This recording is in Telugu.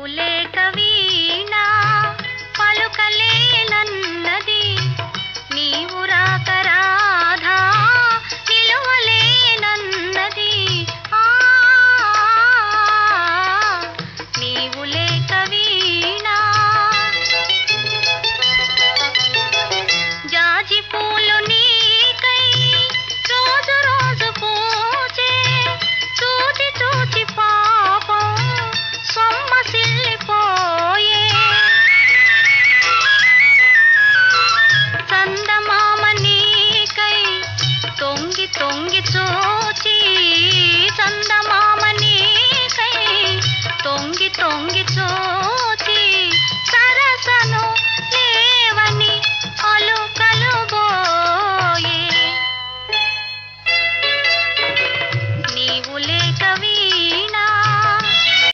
నీవు లేక వీణ పలుకలేనన్నది, నీవు రాక రాధా నిలువలేనన్నది. నీవు లేక వీణ జాజి పూలు నీకై రోజు రోజు పూచే, చూచి చూచి పాపం సొమ్మసిల్లిపోయే. చందమామ నీకై తొంగి తొంగి చూచి, చందమామ నీకై తొంగి తొంగి చూ